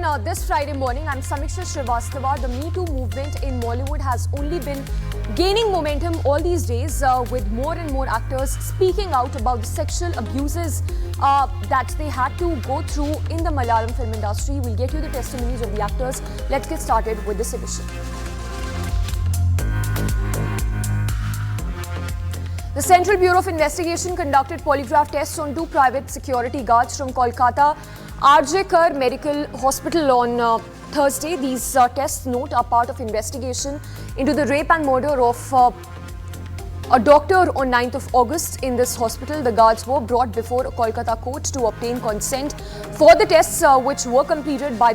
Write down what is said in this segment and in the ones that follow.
this Friday morning. I'm Samiksha Srivastava. The MeToo movement in Mollywood has only been gaining momentum all these days with more and more actors speaking out about the sexual abuses that they had to go through in the Malayalam film industry. We'll get you the testimonies of the actors. Let's get started with this edition. The Central Bureau of Investigation conducted polygraph tests on two private security guards from Kolkata Rajkot Medical Hospital on Thursday. These tests, note, are part of investigation into the rape and murder of a doctor on 9th of August in this hospital. The guards were brought before a Kolkata court to obtain consent for the tests, which were completed by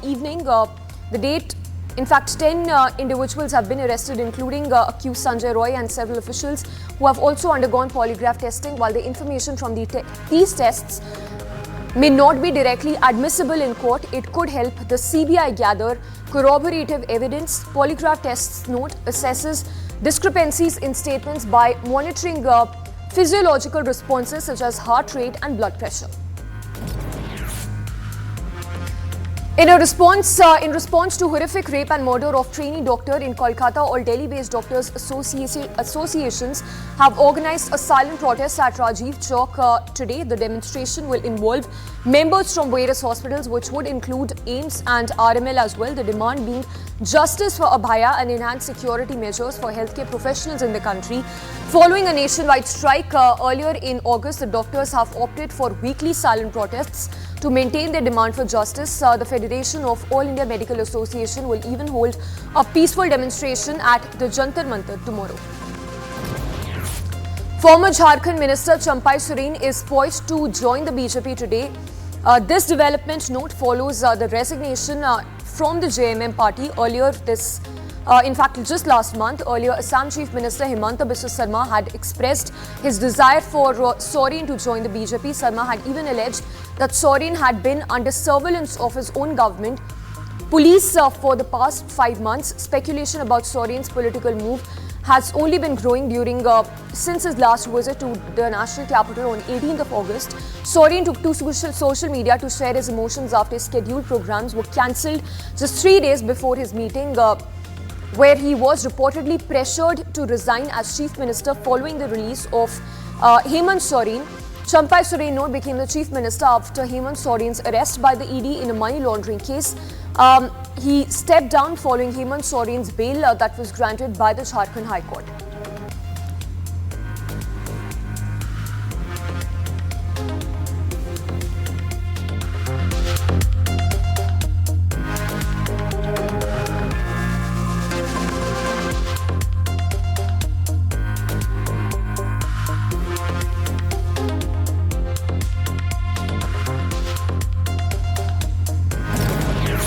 evening. The date. In fact, 10 individuals have been arrested, including accused Sanjay Roy and several officials who have also undergone polygraph testing. While the information from these tests may not be directly admissible in court, it could help the CBI gather corroborative evidence. Polygraph tests, note, assesses discrepancies in statements by monitoring physiological responses such as heart rate and blood pressure. In response to horrific rape and murder of trainee doctor in Kolkata, all Delhi-based doctors associations have organized a silent protest at Rajiv Chowk today. The demonstration will involve members from various hospitals, which would include AIIMS and RML as well. The demand being justice for Abhaya and enhanced security measures for healthcare professionals in the country. Following a nationwide strike earlier in August, the doctors have opted for weekly silent protests to maintain their demand for justice. The Federation of All India Medical Association will even hold a peaceful demonstration at the Jantar Mantar tomorrow. Former Jharkhand Minister Champai Soren is poised to join the BJP today. This development, note, follows the resignation from the JMM party earlier just last month. Earlier, Assam Chief Minister Himanta Biswa Sarma had expressed his desire for Soren to join the BJP. Sarma had even alleged that Soren had been under surveillance of his own government police for the past 5 months. Speculation about Soren's political move has only been growing since his last visit to the national capital on 18th of August. Soren took to social media to share his emotions after his scheduled programs were cancelled just 3 days before his meeting, where he was reportedly pressured to resign as chief minister following the release of Hemant Soren. Champai Soren, note, became the chief minister after Hemant Soren's arrest by the ED in a money laundering case. He stepped down following Hemant Soren's bail that was granted by the Jharkhand High Court.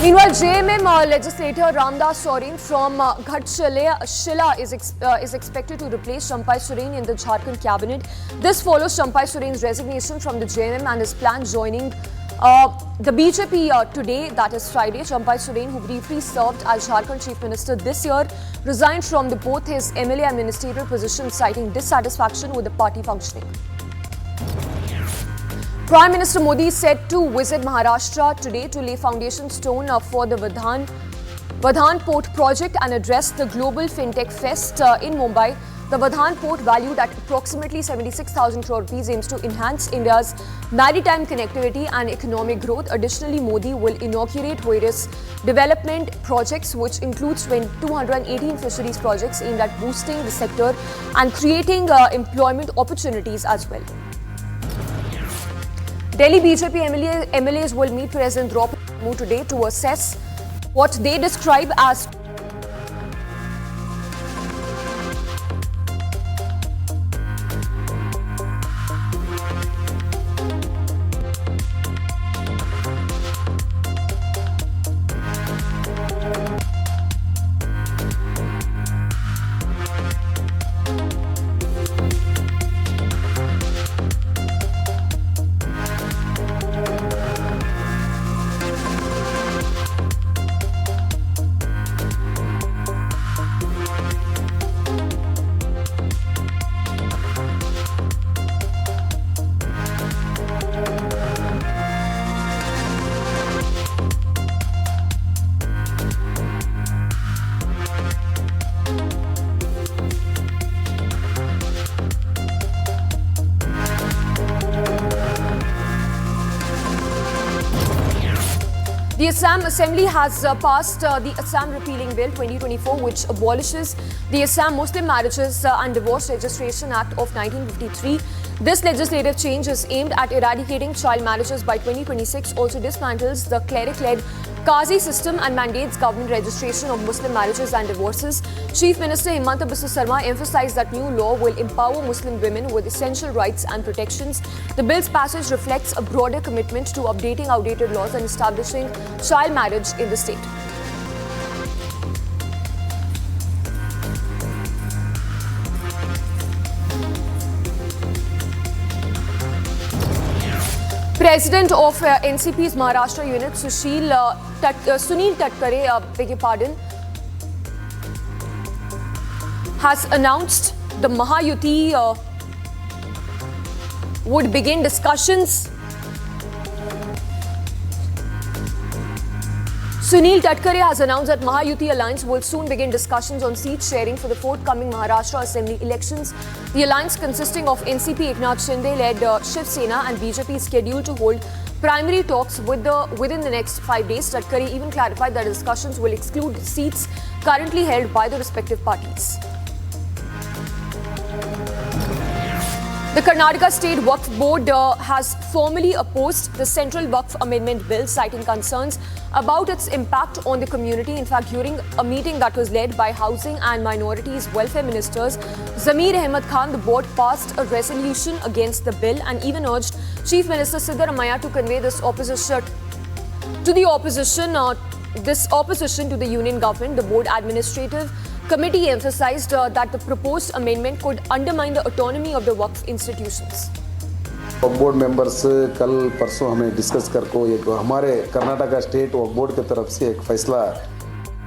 Meanwhile, JMM legislator Ramdas Soren from Ghatshila is expected to replace Champai Soren in the Jharkhand cabinet. This follows Champai Soren's resignation from the JMM and his plan joining the BJP today, that is Friday. Champai Soren, who briefly served as Jharkhand chief minister this year, resigned from both his MLA and ministerial positions, citing dissatisfaction with the party functioning. Prime Minister Modi is set to visit Maharashtra today to lay foundation stone for the Vadhan Port project and address the Global FinTech Fest in Mumbai. The Vadhan Port, valued at approximately 76,000 crore rupees, aims to enhance India's maritime connectivity and economic growth. Additionally, Modi will inaugurate various development projects, which includes 218 fisheries projects aimed at boosting the sector and creating employment opportunities as well. Delhi BJP MLAs will meet President Draupadi Murmu today to assess what they describe as The Assam Assembly has passed the Assam Repealing Bill 2024, which abolishes the Assam Muslim Marriages and Divorce Registration Act of 1953. This legislative change is aimed at eradicating child marriages by 2026, also dismantles the cleric-led Qazi system and mandates government registration of Muslim marriages and divorces. Chief Minister Himanta Biswa Sarma emphasized that new law will empower Muslim women with essential rights and protections. The bill's passage reflects a broader commitment to updating outdated laws and establishing child marriage in the state. President of NCP's Maharashtra unit, Sunil Tatkare, has announced the Mahayuti would begin discussions. Sunil Tatkare has announced that Mahayuti Alliance will soon begin discussions on seat sharing for the forthcoming Maharashtra Assembly elections. The alliance, consisting of NCP Eknath Shinde-led Shiv Sena and BJP, is scheduled to hold primary talks within the next 5 days. Tatkare even clarified that discussions will exclude seats currently held by the respective parties. The Karnataka State Waqf Board has formally opposed the Central Waqf Amendment Bill, citing concerns about its impact on the community. In fact, during a meeting that was led by Housing and Minorities Welfare Ministers Zamir Ahmed Khan, the board passed a resolution against the bill and even urged Chief Minister Siddaramaiah to convey this opposition to the union government. The board administrative committee emphasized that the proposed amendment could undermine the autonomy of the Waqf institutions. Board members कल परसों हमें discuss करके एक हमारे Karnataka state वक्फ board की तरफ से एक फैसला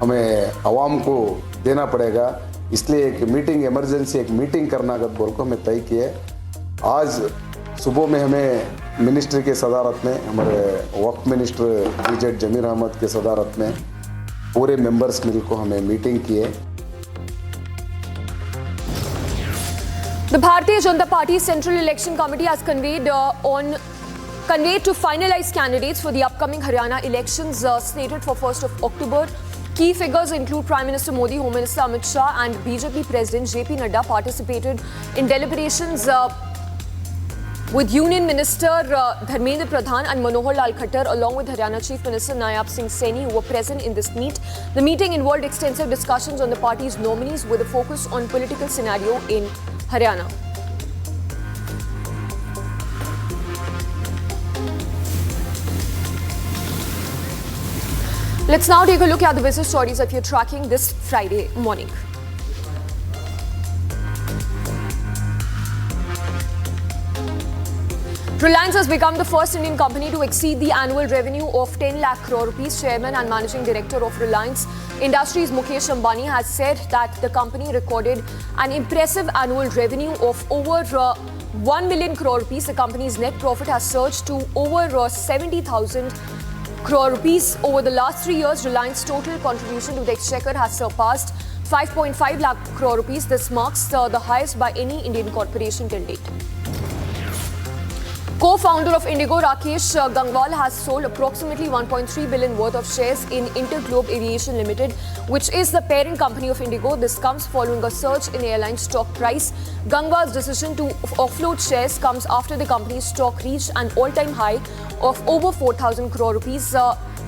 हमें आवाम को देना पड़ेगा, इसलिए एक मीटिंग इमरजेंसी एक मीटिंग करना का बोल को हमें तय किए। आज सुबह में हमें मिनिस्ट्री के सदारत में हमारे वक्फ मिनिस्टर प्रेसिडेंट जमीर अहमद के सदारत में पूरे मेंबर्स मिल को हमें मीटिंग किए। The Bharatiya Janata Party Central Election Committee has conveyed to finalize candidates for the upcoming Haryana elections slated for 1st of October. Key figures include Prime Minister Modi, Home Minister Amit Shah and BJP President JP Nadda participated in deliberations with Union Minister Dharmendra Pradhan and Manohar Lal Khattar, along with Haryana Chief Minister Nayab Singh Saini, who were present in this meet. The meeting involved extensive discussions on the party's nominees with a focus on political scenario in Haryana. Let's now take a look at the business stories that you're tracking this Friday morning. Reliance has become the first Indian company to exceed the annual revenue of 10 lakh crore rupees. Chairman and Managing Director of Reliance Industries Mukesh Ambani has said that the company recorded an impressive annual revenue of over 1 million crore rupees. The company's net profit has surged to over 70,000 crore rupees. Over the last 3 years, Reliance's total contribution to the exchequer has surpassed 5.5 lakh crore rupees. This marks the highest by any Indian corporation till date. Co-founder of Indigo, Rakesh Gangwal, has sold approximately 1.3 billion worth of shares in Interglobe Aviation Limited, which is the parent company of Indigo. This comes following a surge in airline stock price. Gangwal's decision to offload shares comes after the company's stock reached an all-time high of over 4,000 crore rupees.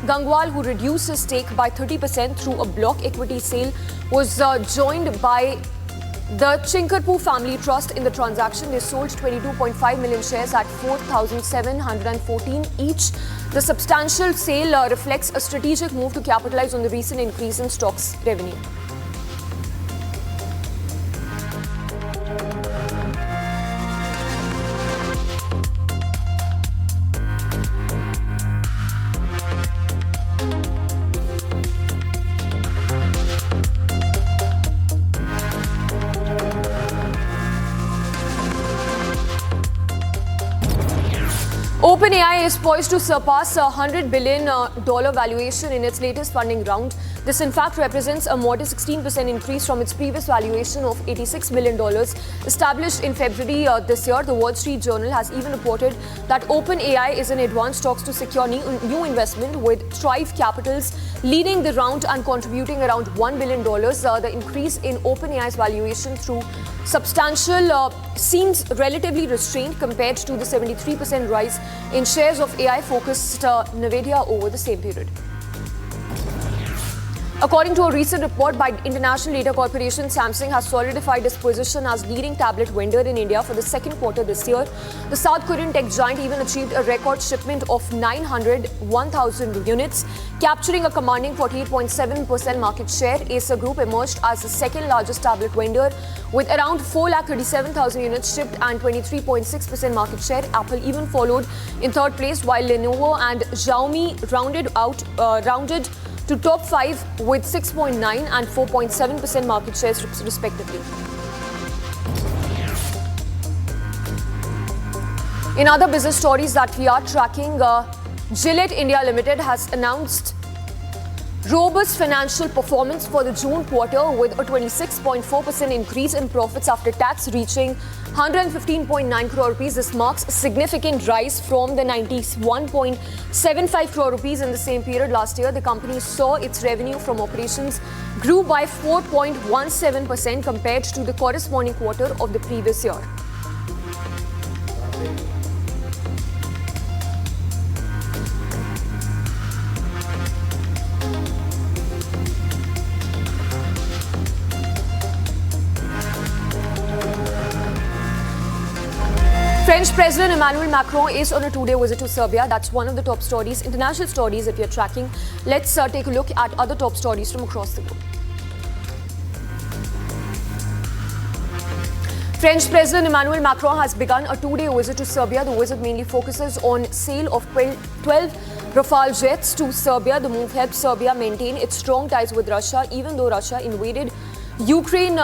Gangwal, who reduced his stake by 30% through a block equity sale, was joined by the Chinkarpur Family Trust in the transaction. They sold 22.5 million shares at 4,714 each. The substantial sale reflects a strategic move to capitalize on the recent increase in stocks revenue. OpenAI is poised to surpass $100 billion valuation in its latest funding round. This in fact represents a modest 16% increase from its previous valuation of $86 million. Established in February this year, the Wall Street Journal has even reported that OpenAI is in advanced talks to secure new investment, with Thrive Capitals leading the round and contributing around $1 billion. The increase in OpenAI's valuation through substantial seems relatively restrained compared to the 73% rise in shares of AI-focused Nvidia over the same period. According to a recent report by international data corporation, Samsung has solidified its position as leading tablet vendor in India for the second quarter this year. The South Korean tech giant even achieved a record shipment of 901,000 units, capturing a commanding 48.7% market share. Acer Group emerged as the second largest tablet vendor with around 437,000 units shipped and 23.6% market share. Apple even followed in third place, while Lenovo and Xiaomi rounded to top 5 with 6.9 and 4.7% market shares respectively. In other business stories that we are tracking, Gillette India Limited has announced robust financial performance for the June quarter, with a 26.4% increase in profits after tax, reaching 115.9 crore rupees. This marks a significant rise from the 91.75 crore rupees in the same period last year. The company saw its revenue from operations grew by 4.17% compared to the corresponding quarter of the previous year. French President Emmanuel Macron is on a two-day visit to Serbia. That's one of the top stories, international stories if you're tracking. Let's take a look at other top stories from across the globe. French President Emmanuel Macron has begun a two-day visit to Serbia. The visit mainly focuses on sale of 12 Rafale jets to Serbia. The move helps Serbia maintain its strong ties with Russia, even though Russia invaded Ukraine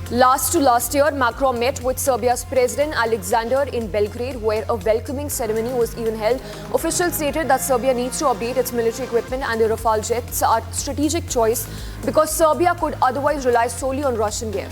last year. Macron met with Serbia's President Alexander in Belgrade, where a welcoming ceremony was even held. Officials stated that Serbia needs to update its military equipment, and the Rafale jets are a strategic choice because Serbia could otherwise rely solely on Russian gear.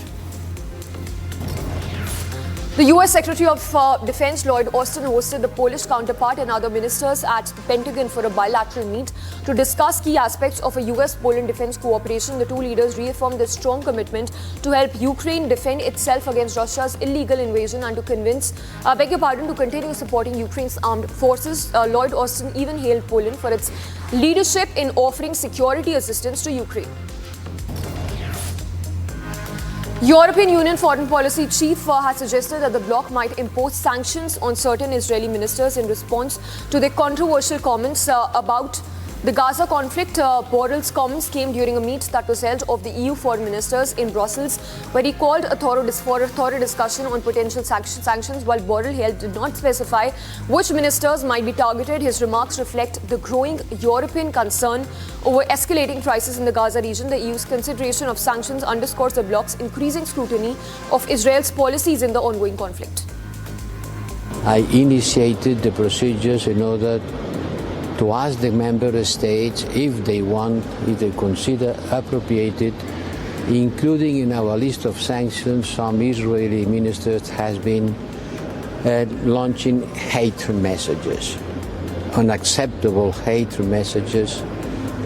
The US Secretary of Defense Lloyd Austin hosted the Polish counterpart and other ministers at the Pentagon for a bilateral meet to discuss key aspects of a US-Poland defense cooperation. The two leaders reaffirmed their strong commitment to help Ukraine defend itself against Russia's illegal invasion and to continue supporting Ukraine's armed forces. Lloyd Austin even hailed Poland for its leadership in offering security assistance to Ukraine. European Union Foreign Policy Chief has suggested that the bloc might impose sanctions on certain Israeli ministers in response to their controversial comments about the Gaza conflict. Borrell's comments came during a meet that was held of the EU foreign ministers in Brussels, where he called for a thorough discussion on potential sanctions. While Borrell did not specify which ministers might be targeted, his remarks reflect the growing European concern over escalating crisis in the Gaza region. The EU's consideration of sanctions underscores the bloc's increasing scrutiny of Israel's policies in the ongoing conflict. I initiated the procedures in order to ask the member states if they consider appropriate, including in our list of sanctions, some Israeli ministers has been launching hate messages, unacceptable hate messages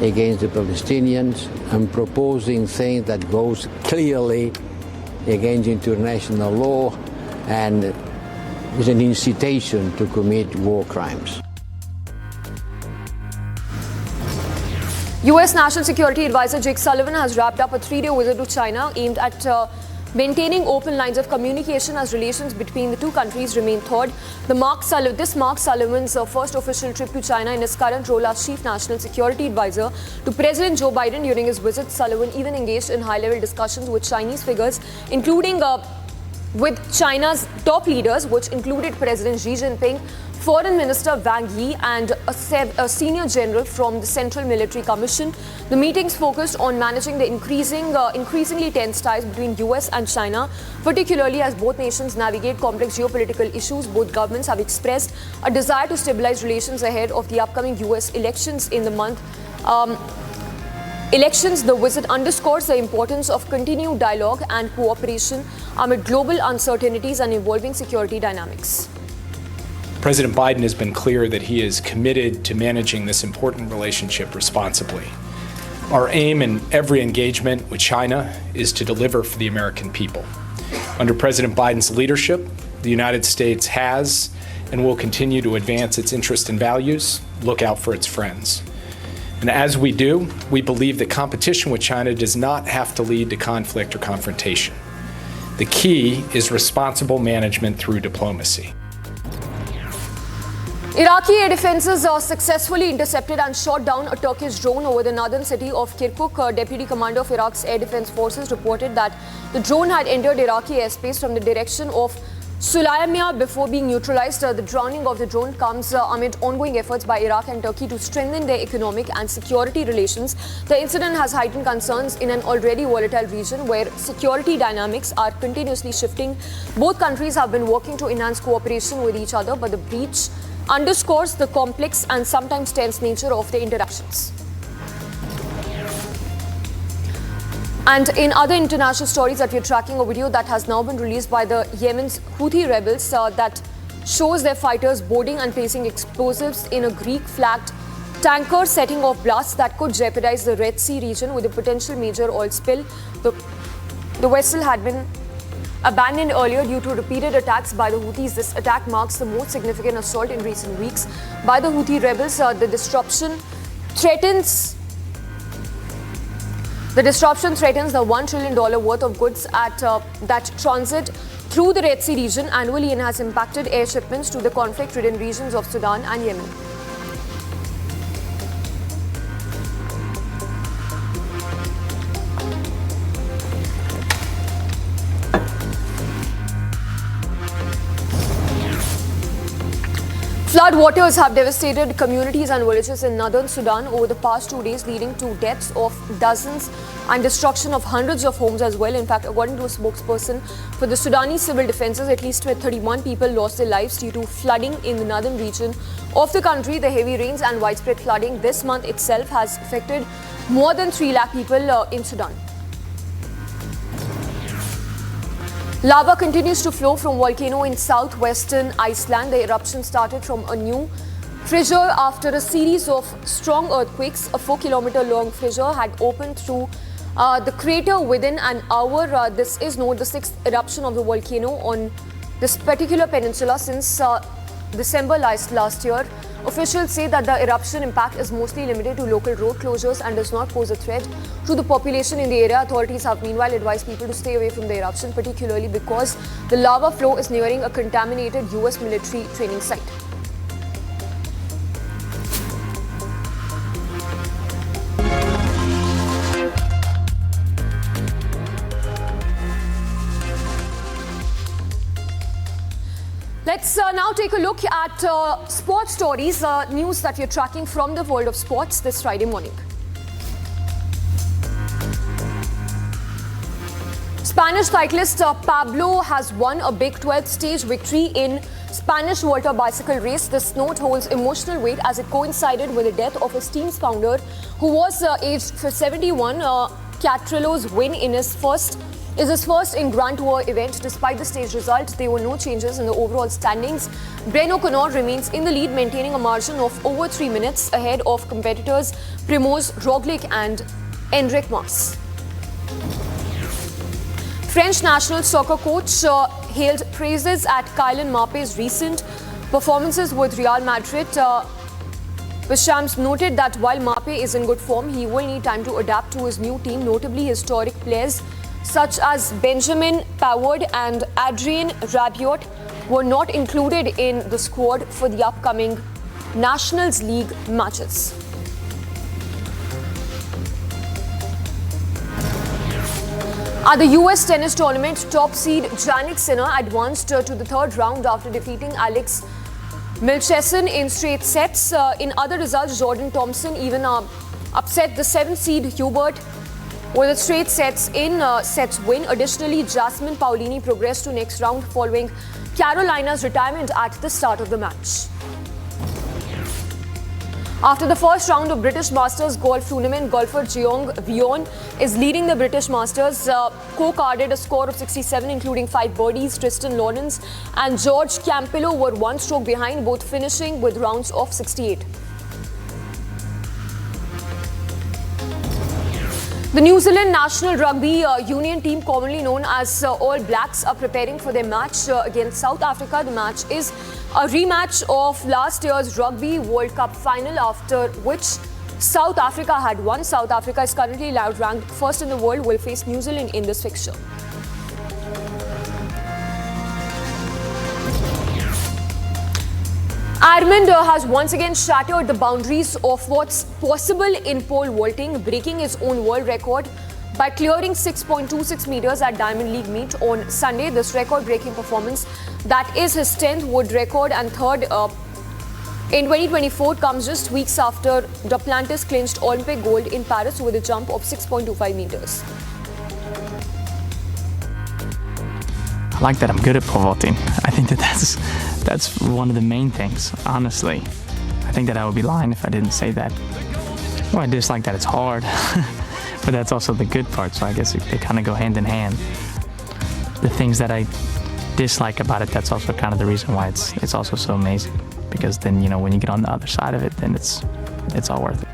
against the Palestinians, and proposing things that goes clearly against international law and is an incitation to commit war crimes. US National Security Advisor Jake Sullivan has wrapped up a three-day visit to China aimed at maintaining open lines of communication as relations between the two countries remain thawed. This marks Sullivan's first official trip to China in his current role as Chief National Security Advisor to President Joe Biden. During his visit, Sullivan even engaged in high-level discussions with Chinese figures, including with China's top leaders, which included President Xi Jinping, Foreign Minister Wang Yi, and a senior general from the Central Military Commission. The meetings focused on managing the increasingly tense ties between US and China, particularly as both nations navigate complex geopolitical issues. Both governments have expressed a desire to stabilize relations ahead of the upcoming US elections in the month. elections, the visit underscores the importance of continued dialogue and cooperation amid global uncertainties and evolving security dynamics. President Biden has been clear that he is committed to managing this important relationship responsibly. Our aim in every engagement with China is to deliver for the American people. Under President Biden's leadership, the United States has and will continue to advance its interests and values, look out for its friends. And as we do, we believe that competition with China does not have to lead to conflict or confrontation. The key is responsible management through diplomacy. Iraqi air defenses successfully intercepted and shot down a Turkish drone over the northern city of Kirkuk. Deputy Commander of Iraq's Air Defense Forces reported that the drone had entered Iraqi airspace from the direction of Sulaymiya before being neutralized. The drowning of the drone comes amid ongoing efforts by Iraq and Turkey to strengthen their economic and security relations. The incident has heightened concerns in an already volatile region where security dynamics are continuously shifting. Both countries have been working to enhance cooperation with each other, but the breach underscores the complex and sometimes tense nature of the interactions. And in other international stories that we're tracking, a video that has now been released by the Yemen's Houthi rebels that shows their fighters boarding and placing explosives in a Greek-flagged tanker, setting off blasts that could jeopardize the Red Sea region with a potential major oil spill. The vessel had been abandoned earlier due to repeated attacks by the Houthis. This attack marks the most significant assault in recent weeks by the Houthi rebels. The disruption threatens the $1 trillion worth of goods that transit through the Red Sea region annually and has impacted air shipments to the conflict-ridden regions of Sudan and Yemen. Flood waters have devastated communities and villages in northern Sudan over the past 2 days, leading to deaths of dozens and destruction of hundreds of homes as well. In fact, according to a spokesperson for the Sudanese Civil Defenses, at least 31 people lost their lives due to flooding in the northern region of the country. The heavy rains and widespread flooding this month itself has affected more than 3 lakh people in Sudan. Lava continues to flow from volcano in southwestern Iceland. The eruption started from a new fissure after a series of strong earthquakes. A 4-kilometer-long fissure had opened through the crater within an hour. This is now the 6th eruption of the volcano on this particular peninsula since December last year. Officials say that the eruption impact is mostly limited to local road closures and does not pose a threat to the population in the area. Authorities have meanwhile advised people to stay away from the eruption, particularly because the lava flow is nearing a contaminated US military training site. Let's now take a look at sports stories, news that we're tracking from the world of sports this Friday morning. Spanish cyclist Pablo has won a Big 12 stage victory in Spanish Volta bicycle race. This note holds emotional weight as it coincided with the death of his team's founder, who was aged 71. Catrillo's win is his first in Grand Tour event. Despite the stage result, there were no changes in the overall standings. Breno O'Connor remains in the lead, maintaining a margin of over 3 minutes ahead of competitors Primoz Roglic and Enric Mas. French national soccer coach hailed praises at Kylian Mbappe's recent performances with Real Madrid. Deschamps noted that while Mbappe is in good form, he will need time to adapt to his new team, notably historic players such as Benjamin Pavard and Adrien Rabiot were not included in the squad for the upcoming Nations League matches. At the US tennis tournament, top seed Jannik Sinner advanced to the third round after defeating Alex Milchesson in straight sets. In other results, Jordan Thompson even upset the 7th seed Hubert with a straight sets win. Additionally, Jasmine Paolini progressed to next round following Carolina's retirement at the start of the match. After the first round of British Masters golf tournament, golfer Jeong Wyon is leading the British Masters. Co-carded a score of 67, including 5 birdies. Tristan Lawrence and George Campillo were 1 stroke behind, both finishing with rounds of 68. The New Zealand National Rugby Union team, commonly known as All Blacks, are preparing for their match against South Africa. The match is a rematch of last year's Rugby World Cup final, after which South Africa had won. South Africa is currently ranked first in the world, will face New Zealand in this fixture. Arnab has once again shattered the boundaries of what's possible in pole vaulting, breaking his own world record by clearing 6.26 meters at Diamond League meet on Sunday. This record-breaking performance, that is his 10th world record and third in 2024, comes just weeks after Duplantis clinched Olympic gold in Paris with a jump of 6.25 meters. I like that I'm good at pole vaulting. I think that's one of the main things, honestly. I think that I would be lying if I didn't say that. Well, I dislike that it's hard, but that's also the good part, so I guess they kind of go hand in hand. The things that I dislike about it, that's also kind of the reason why it's also so amazing, because then, you know, when you get on the other side of it, then it's all worth it.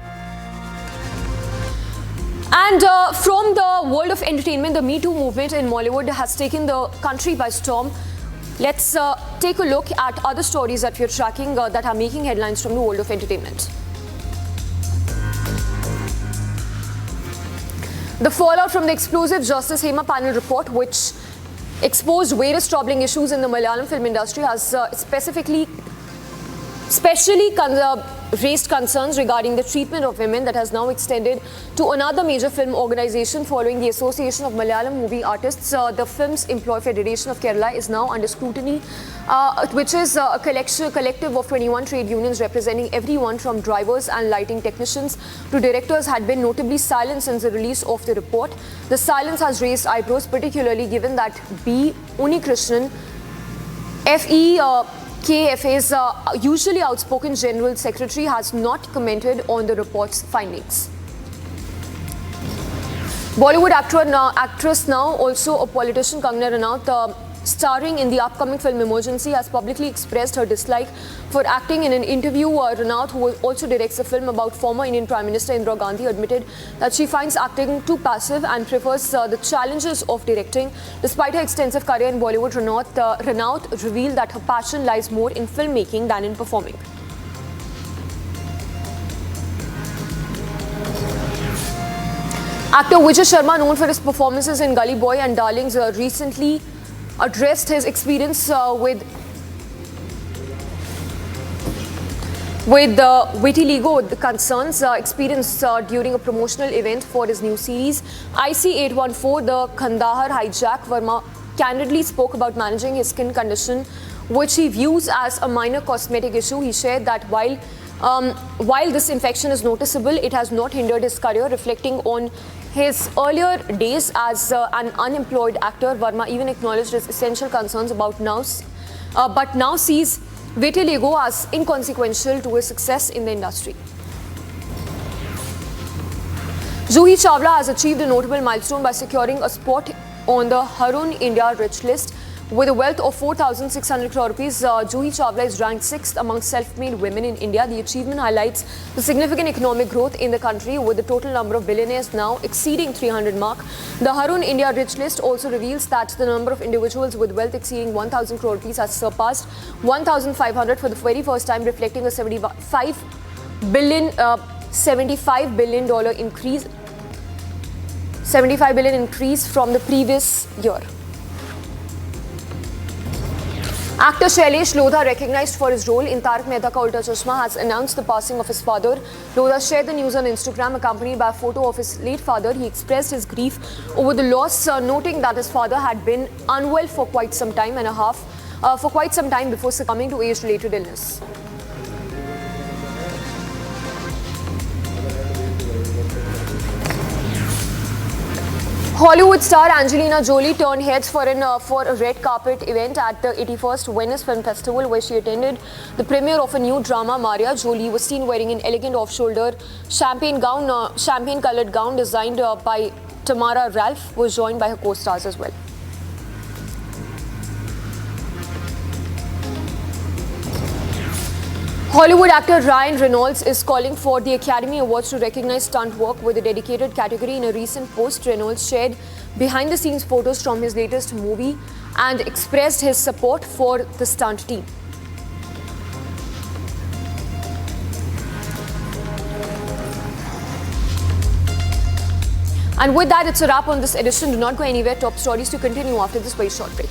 And from the world of entertainment, the Me Too movement in Mollywood has taken the country by storm. Let's take a look at other stories that we're tracking that are making headlines from the world of entertainment. The fallout from the explosive Justice Hema panel report, which exposed various troubling issues in the Malayalam film industry, has especially raised concerns regarding the treatment of women that has now extended to another major film organization following the Association of Malayalam Movie Artists. The Films Employee Federation of Kerala is now under scrutiny, which is a collective of 21 trade unions representing everyone from drivers and lighting technicians to directors, had been notably silent since the release of the report. The silence has raised eyebrows, particularly given that B. Unikrishnan, KFA's usually outspoken General Secretary, has not commented on the report's findings. Bollywood actress, now also a politician, Kangana Ranaut, starring in the upcoming film Emergency, has publicly expressed her dislike for acting. In an interview, Ranaut, who also directs a film about former Indian Prime Minister Indira Gandhi, admitted that she finds acting too passive and prefers the challenges of directing. Despite her extensive career in Bollywood, Ranaut revealed that her passion lies more in filmmaking than in performing. Actor Vijay Sharma, known for his performances in Gully Boy and Darlings, recently addressed his experience with vitiligo, the concerns experienced during a promotional event for his new series IC814, The Kandahar Hijack. Verma candidly spoke about managing his skin condition, which he views as a minor cosmetic issue. He shared that while this infection is noticeable, it has not hindered his career. Reflecting on his earlier days as an unemployed actor, Verma even acknowledged his essential concerns but now sees vitiligo as inconsequential to his success in the industry. Juhi Chawla has achieved a notable milestone by securing a spot on the Harun India Rich List. With a wealth of 4,600 crore rupees, Juhi Chawla is ranked 6th among self-made women in India. The achievement highlights the significant economic growth in the country, with the total number of billionaires now exceeding 300 mark. The Harun India Rich List also reveals that the number of individuals with wealth exceeding 1,000 crore rupees has surpassed 1,500 for the very first time, reflecting a $75 billion increase from the previous year. Actor Shailesh Lodha, recognized for his role in Tarak Mehta Ka Ulta Chashma, has announced the passing of his father. Lodha shared the news on Instagram, accompanied by a photo of his late father. He expressed his grief over the loss, noting that his father had been unwell for quite some time before succumbing to age-related illness. Hollywood star Angelina Jolie turned heads for a red carpet event at the 81st Venice Film Festival, where she attended the premiere of a new drama, Maria. Jolie was seen wearing an elegant off-shoulder champagne-colored gown designed by Tamara Ralph. Was joined by her co-stars as well. Hollywood actor Ryan Reynolds is calling for the Academy Awards to recognize stunt work with a dedicated category. In a recent post, Reynolds shared behind-the-scenes photos from his latest movie and expressed his support for the stunt team. And with that, it's a wrap on this edition. Do not go anywhere. Top stories to continue after this very short break.